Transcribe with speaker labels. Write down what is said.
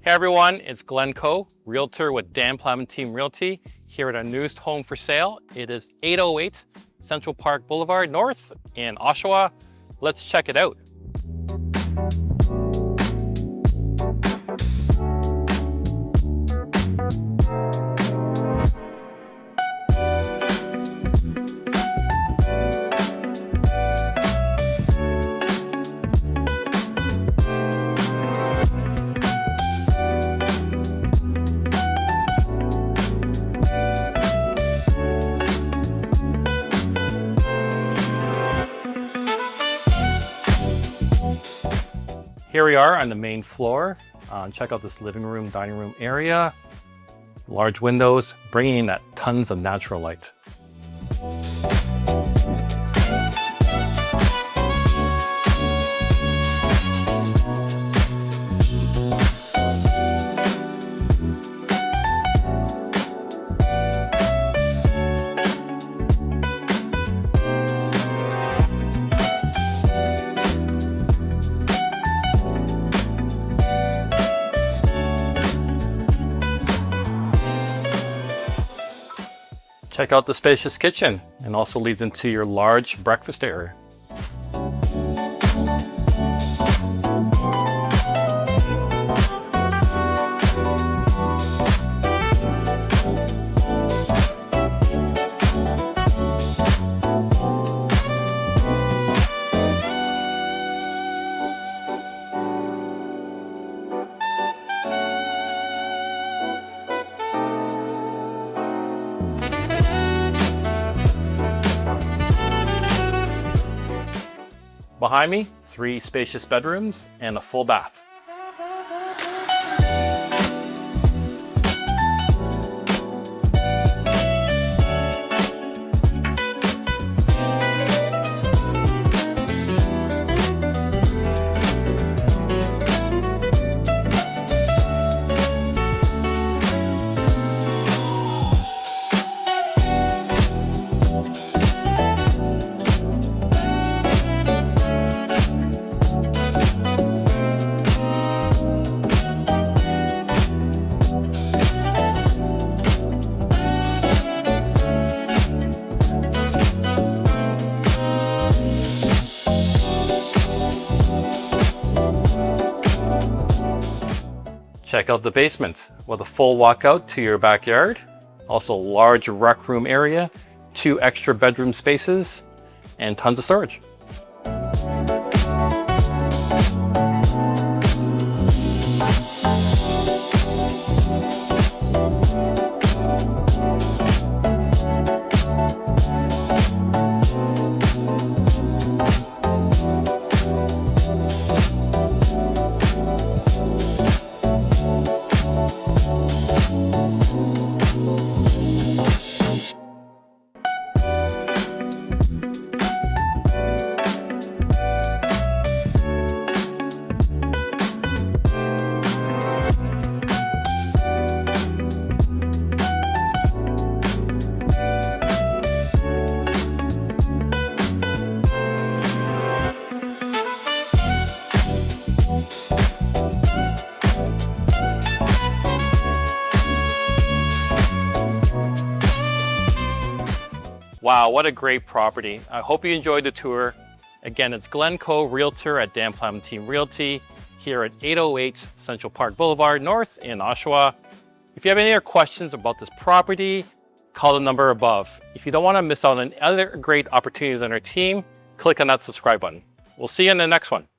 Speaker 1: Hey everyone, it's Glenn Coe, Realtor with Dan Plowman Team Realty, here at our newest home for sale. It is 808 Central Park Boulevard North in Oshawa. Let's check it out. Here we are on the main floor. Check out this living room, dining room area. Large windows, bringing in that tons of natural light. Check out the spacious kitchen, and also leads into your large breakfast area. Behind me, 3 spacious bedrooms and a full bath. Check out the basement with a full walkout to your backyard. Also large rec room area, 2 extra bedroom spaces, and tons of storage. Wow, what a great property. I hope you enjoyed the tour. Again, it's Glenn Coe, Realtor at Dan Plowman Team Realty, here at 808 Central Park Boulevard North in Oshawa. If you have any other questions about this property, call the number above. If you don't want to miss out on other great opportunities on our team, click on that subscribe button. We'll see you in the next one.